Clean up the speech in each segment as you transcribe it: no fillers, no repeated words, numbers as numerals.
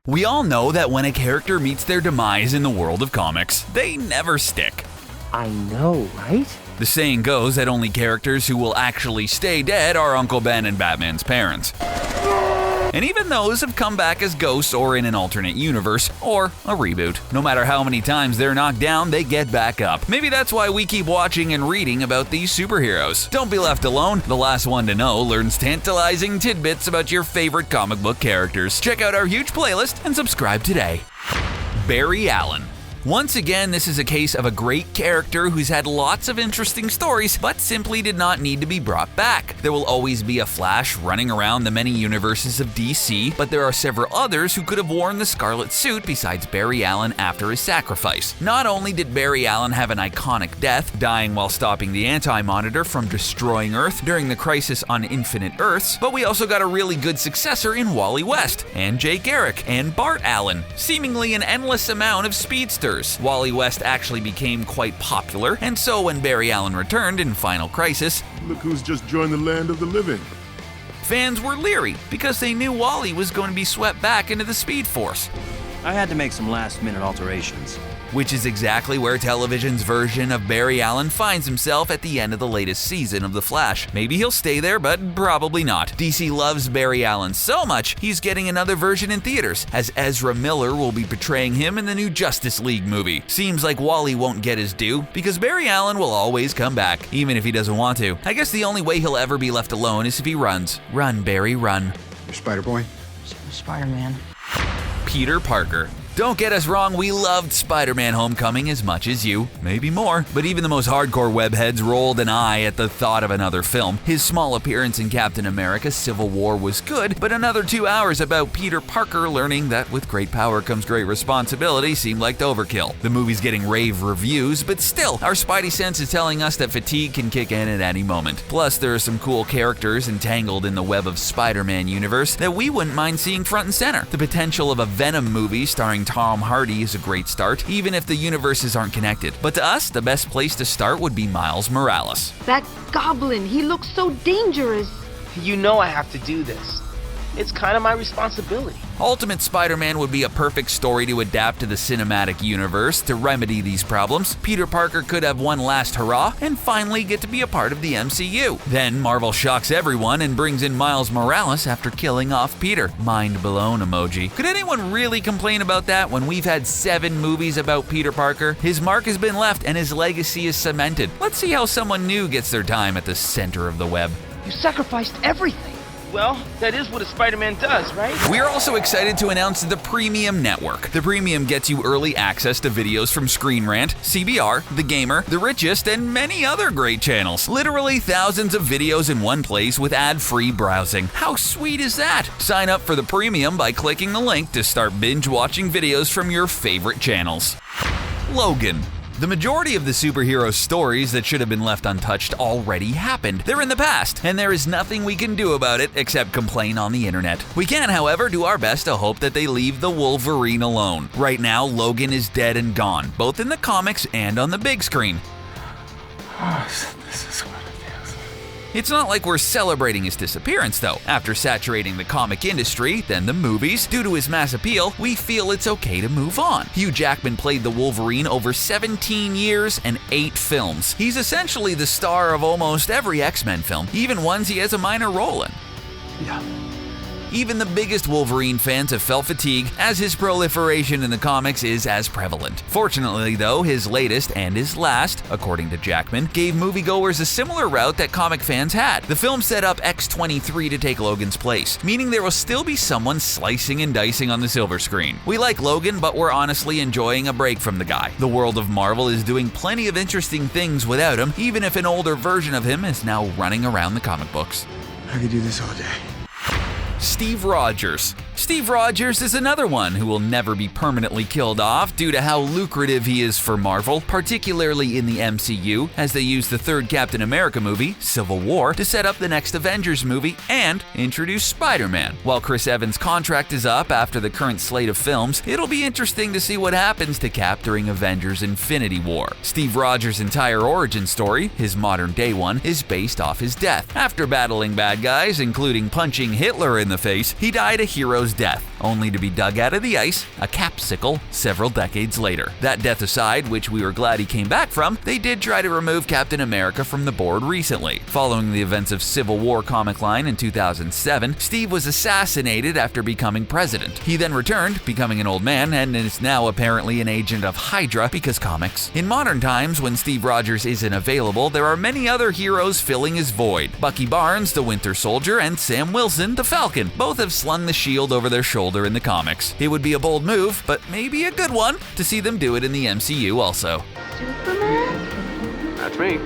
We all know that when a character meets their demise in the world of comics, they never stick. I know, right? The saying goes that only characters who will actually stay dead are Uncle Ben and Batman's parents. And even those have come back as ghosts or in an alternate universe, or a reboot. No matter how many times they're knocked down, they get back up. Maybe that's why we keep watching and reading about these superheroes. Don't be left alone. The last one to know learns tantalizing tidbits about your favorite comic book characters. Check out our huge playlist and subscribe today. Barry Allen. Once again, this is a case of a great character who's had lots of interesting stories, but simply did not need to be brought back. There will always be a Flash running around the many universes of DC, but there are several others who could have worn the scarlet suit besides Barry Allen after his sacrifice. Not only did Barry Allen have an iconic death, dying while stopping the Anti-Monitor from destroying Earth during the Crisis on Infinite Earths, but we also got a really good successor in Wally West, and Jay Garrick, and Bart Allen, seemingly an endless amount of speedsters. Wally West actually became quite popular, and so when Barry Allen returned in Final Crisis, look who's just joined the land of the living. Fans were leery because they knew Wally was going to be swept back into the Speed Force. I had to make some last-minute alterations. Which is exactly where television's version of Barry Allen finds himself at the end of the latest season of The Flash. Maybe he'll stay there, but probably not. DC loves Barry Allen so much, he's getting another version in theaters, as Ezra Miller will be portraying him in the new Justice League movie. Seems like Wally won't get his due, because Barry Allen will always come back, even if he doesn't want to. I guess the only way he'll ever be left alone is if he runs. Run, Barry, run. You're Spider-Boy? Spider-Man. Peter Parker. Don't get us wrong, we loved Spider-Man Homecoming as much as you, maybe more, but even the most hardcore webheads rolled an eye at the thought of another film. His small appearance in Captain America: Civil War was good, but another 2 hours about Peter Parker learning that with great power comes great responsibility seemed like overkill. The movie's getting rave reviews, but still, our spidey sense is telling us that fatigue can kick in at any moment. Plus, there are some cool characters entangled in the web of Spider-Man universe that we wouldn't mind seeing front and center. The potential of a Venom movie starring Tom Hardy is a great start, even if the universes aren't connected. But to us, the best place to start would be Miles Morales. That goblin, he looks so dangerous. You know I have to do this. It's kind of my responsibility. Ultimate Spider-Man would be a perfect story to adapt to the cinematic universe to remedy these problems. Peter Parker could have one last hurrah and finally get to be a part of the MCU. Then Marvel shocks everyone and brings in Miles Morales after killing off Peter. Mind blown emoji. Could anyone really complain about that when we've had 7 movies about Peter Parker? His mark has been left and his legacy is cemented. Let's see how someone new gets their time at the center of the web. You sacrificed everything. Well, that is what a Spider-Man does, right? We are also excited to announce the Premium Network. The Premium gets you early access to videos from Screen Rant, CBR, The Gamer, The Richest, and many other great channels. Literally thousands of videos in one place with ad-free browsing. How sweet is that? Sign up for the Premium by clicking the link to start binge-watching videos from your favorite channels. Logan. The majority of the superhero stories that should have been left untouched already happened. They're in the past, and there is nothing we can do about it except complain on the internet. We can, however, do our best to hope that they leave the Wolverine alone. Right now, Logan is dead and gone, both in the comics and on the big screen. This is what it is. It's not like we're celebrating his disappearance, though. After saturating the comic industry, then the movies, due to his mass appeal, we feel it's okay to move on. Hugh Jackman played the Wolverine over 17 years and 8 films. He's essentially the star of almost every X-Men film, even ones he has a minor role in. Yeah. Even the biggest Wolverine fans have felt fatigue, as his proliferation in the comics is as prevalent. Fortunately, though, his latest and his last, according to Jackman, gave moviegoers a similar route that comic fans had. The film set up X-23 to take Logan's place, meaning there will still be someone slicing and dicing on the silver screen. We like Logan, but we're honestly enjoying a break from the guy. The world of Marvel is doing plenty of interesting things without him, even if an older version of him is now running around the comic books. I could do this all day. Steve Rogers. Steve Rogers is another one who will never be permanently killed off due to how lucrative he is for Marvel, particularly in the MCU, as they use the third Captain America movie, Civil War, to set up the next Avengers movie and introduce Spider-Man. While Chris Evans' contract is up after the current slate of films, it'll be interesting to see what happens to Cap during Avengers Infinity War. Steve Rogers' entire origin story, his modern-day one, is based off his death. After battling bad guys, including punching Hitler in the face, he died a hero's hero's death, only to be dug out of the ice, a capsicle, several decades later. That death aside, which we were glad he came back from, they did try to remove Captain America from the board recently. Following the events of Civil War comic line in 2007, Steve was assassinated after becoming president. He then returned, becoming an old man, and is now apparently an agent of Hydra because comics. In modern times, when Steve Rogers isn't available, there are many other heroes filling his void. Bucky Barnes, the Winter Soldier, and Sam Wilson, the Falcon, both have slung the shield over their shoulder in the comics. It would be a bold move, but maybe a good one, to see them do it in the MCU also. Superman? That's me.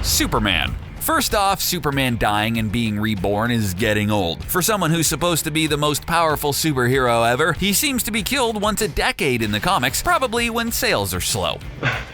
Superman. First off, Superman dying and being reborn is getting old. For someone who's supposed to be the most powerful superhero ever, he seems to be killed once a decade in the comics, probably when sales are slow.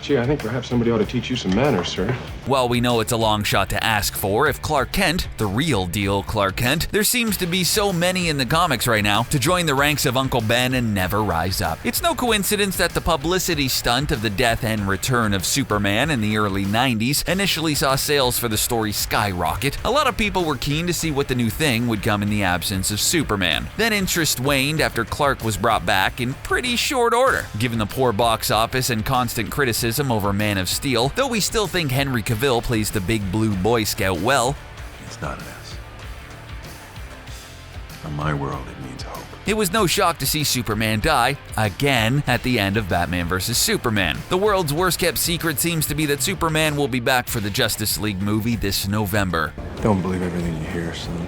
Gee, I think perhaps somebody ought to teach you some manners, sir. While we know it's a long shot to ask for, if Clark Kent, the real deal Clark Kent, there seems to be so many in the comics right now, to join the ranks of Uncle Ben and never rise up. It's no coincidence that the publicity stunt of the death and return of Superman in the early 90s initially saw sales for the story skyrocket. A lot of people were keen to see what the new thing would come in the absence of Superman. Then interest waned after Clark was brought back in pretty short order. Given the poor box office and constant criticism over Man of Steel, though we still think Henry Cavill plays the big blue Boy Scout well, It's not an S. In my world, it means hope. it was no shock to see Superman die, again, at the end of Batman vs. Superman. The world's worst kept secret seems to be that Superman will be back for the Justice League movie this November. Don't believe everything you hear, son.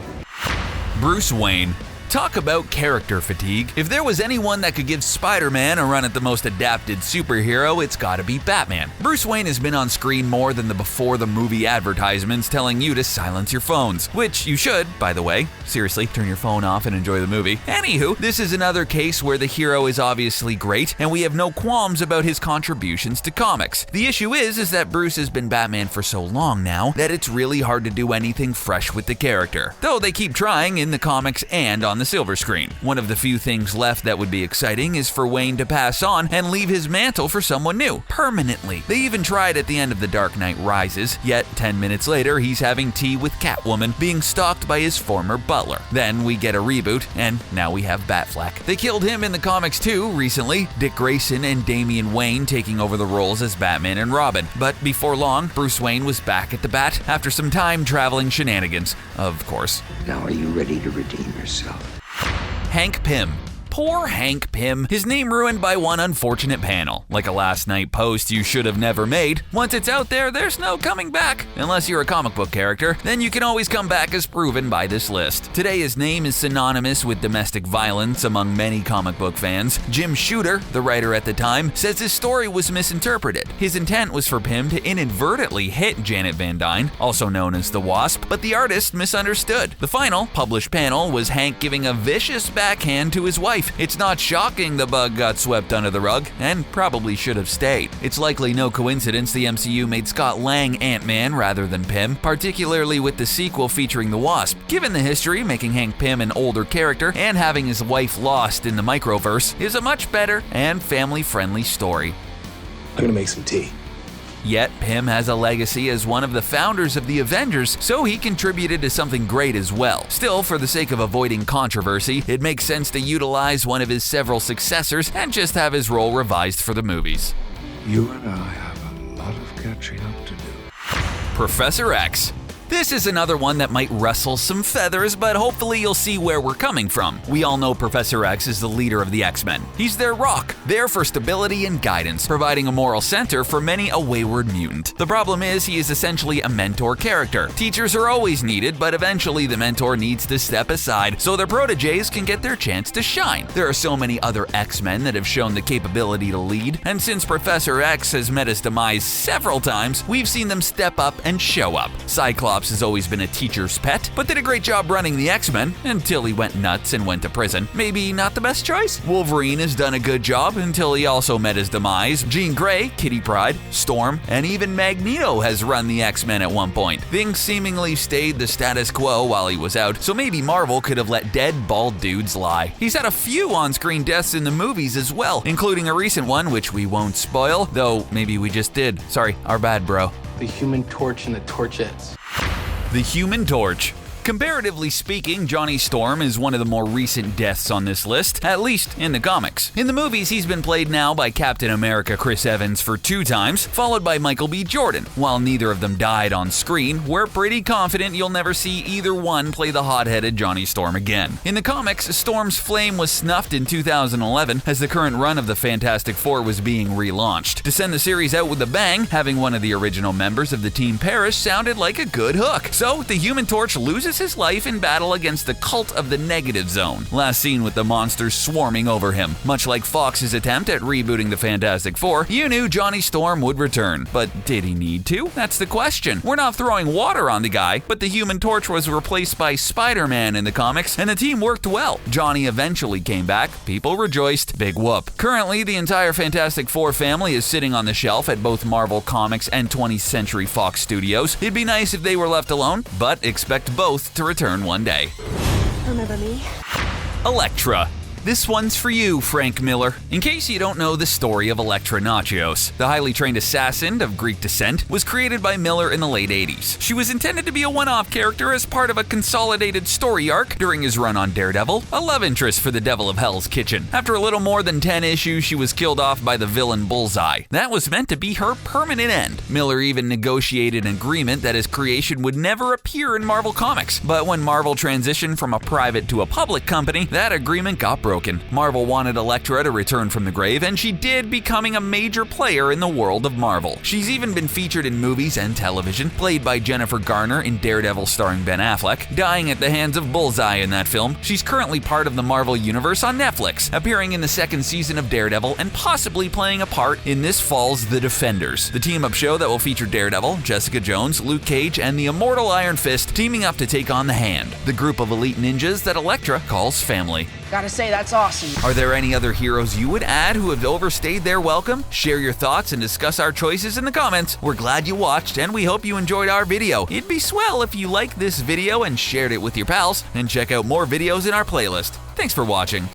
Bruce Wayne. Talk about character fatigue. If there was anyone that could give Spider-Man a run at the most adapted superhero, it's gotta be Batman. Bruce Wayne has been on screen more than the before the movie advertisements telling you to silence your phones. Which you should, by the way. Seriously, turn your phone off and enjoy the movie. Anywho, this is another case where the hero is obviously great, and we have no qualms about his contributions to comics. The issue is that Bruce has been Batman for so long now that it's really hard to do anything fresh with the character. Though they keep trying in the comics and on the silver screen. One of the few things left that would be exciting is for Wayne to pass on and leave his mantle for someone new, permanently. They even tried at the end of The Dark Knight Rises, yet 10 minutes later he's having tea with Catwoman, being stalked by his former butler. Then we get a reboot, and now we have Batfleck. They killed him in the comics too recently, Dick Grayson and Damian Wayne taking over the roles as Batman and Robin. But before long, Bruce Wayne was back at the bat after some time-traveling shenanigans, of course. Now are you ready to redeem yourself? Hank Pym. Poor Hank Pym. His name ruined by one unfortunate panel. Like a last night post you should have never made. Once it's out there, there's no coming back. Unless you're a comic book character, then you can always come back as proven by this list. Today his name is synonymous with domestic violence among many comic book fans. Jim Shooter, the writer at the time, says his story was misinterpreted. His intent was for Pym to inadvertently hit Janet Van Dyne, also known as the Wasp, but the artist misunderstood. The final, published panel was Hank giving a vicious backhand to his wife. It's not shocking the bug got swept under the rug, and probably should have stayed. It's likely no coincidence the MCU made Scott Lang Ant-Man rather than Pym, particularly with the sequel featuring the Wasp. Given the history, making Hank Pym an older character and having his wife lost in the microverse is a much better and family-friendly story. I'm gonna make some tea. Yet, Pym has a legacy as one of the founders of the Avengers, so he contributed to something great as well. Still, for the sake of avoiding controversy, it makes sense to utilize one of his several successors and just have his role revised for the movies. You and I have a lot of catching up to do. Professor X. This is another one that might rustle some feathers, but hopefully you'll see where we're coming from. We all know Professor X is the leader of the X-Men. He's their rock, there for stability and guidance, providing a moral center for many a wayward mutant. The problem is he is essentially a mentor character. Teachers are always needed, but eventually the mentor needs to step aside so their proteges can get their chance to shine. There are so many other X-Men that have shown the capability to lead, and since Professor X has met his demise several times, we've seen them step up and show up. Cyclops has always been a teacher's pet, but did a great job running the X-Men until he went nuts and went to prison. Maybe not the best choice? Wolverine has done a good job until he also met his demise. Jean Grey, Kitty Pryde, Storm, and even Magneto has run the X-Men at one point. Things seemingly stayed the status quo while he was out, so maybe Marvel could have let dead, bald dudes lie. He's had a few on-screen deaths in the movies as well, including a recent one which we won't spoil, though maybe we just did. Sorry, our bad, bro. The Human Torch and the Torchettes. The Human Torch. Comparatively speaking, Johnny Storm is one of the more recent deaths on this list, at least in the comics. In the movies, he's been played now by Captain America Chris Evans for 2 times, followed by Michael B. Jordan. While neither of them died on screen, we're pretty confident you'll never see either one play the hot-headed Johnny Storm again. In the comics, Storm's flame was snuffed in 2011 as the current run of the Fantastic Four was being relaunched. To send the series out with a bang, having one of the original members of the team perish sounded like a good hook. So, the Human Torch loses his life in battle against the cult of the Negative Zone, last seen with the monsters swarming over him. Much like Fox's attempt at rebooting the Fantastic Four, you knew Johnny Storm would return. But did he need to? That's the question. We're not throwing water on the guy, but the Human Torch was replaced by Spider-Man in the comics, and the team worked well. Johnny eventually came back. People rejoiced. Big whoop. Currently, the entire Fantastic Four family is sitting on the shelf at both Marvel Comics and 20th Century Fox Studios. It'd be nice if they were left alone, but expect both to return one day. Remember me? Elektra. This one's for you, Frank Miller. In case you don't know the story of Elektra Nachios, the highly trained assassin of Greek descent was created by Miller in the late 80s. She was intended to be a one-off character as part of a consolidated story arc during his run on Daredevil, a love interest for the Devil of Hell's Kitchen. After a little more than 10 issues, she was killed off by the villain Bullseye. That was meant to be her permanent end. Miller even negotiated an agreement that his creation would never appear in Marvel Comics. But when Marvel transitioned from a private to a public company, that agreement got broken. Marvel wanted Elektra to return from the grave, and she did, becoming a major player in the world of Marvel. She's even been featured in movies and television, played by Jennifer Garner in Daredevil starring Ben Affleck, dying at the hands of Bullseye in that film. She's currently part of the Marvel Universe on Netflix, appearing in the 2nd season of Daredevil and possibly playing a part in this fall's The Defenders, the team-up show that will feature Daredevil, Jessica Jones, Luke Cage, and the immortal Iron Fist teaming up to take on the Hand, the group of elite ninjas that Elektra calls family. Gotta say, that's awesome. Are there any other heroes you would add who have overstayed their welcome? Share your thoughts and discuss our choices in the comments. We're glad you watched, and we hope you enjoyed our video. It'd be swell if you liked this video and shared it with your pals, and check out more videos in our playlist. Thanks for watching.